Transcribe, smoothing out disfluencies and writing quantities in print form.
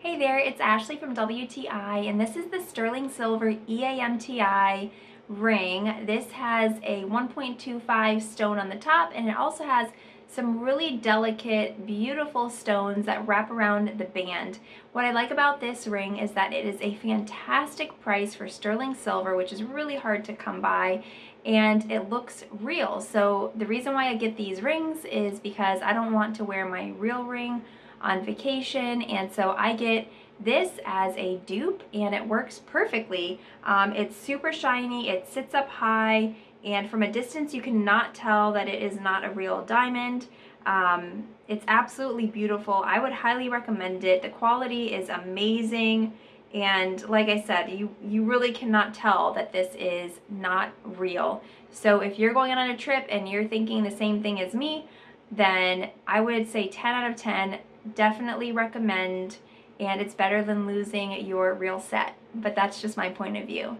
Hey there, it's Ashley from WTI, and this is the sterling silver EAMTI ring. This has a 1.25 stone on the top, and it also has some really delicate, beautiful stones that wrap around the band. What I like about this ring is that it is a fantastic price for sterling silver, which is really hard to come by, and it looks real. So the reason why I get these rings is because I don't want to wear my real ring on vacation, and so I get this as a dupe, and it works perfectly. It's super shiny, it sits up high, and from a distance you cannot tell that it is not a real diamond. It's absolutely beautiful. I would highly recommend it. The quality is amazing, and like I said, you really cannot tell that this is not real. So if you're going on a trip and you're thinking the same thing as me, then I would say 10 out of 10, definitely recommend, and it's better than losing your real set. But that's just my point of view.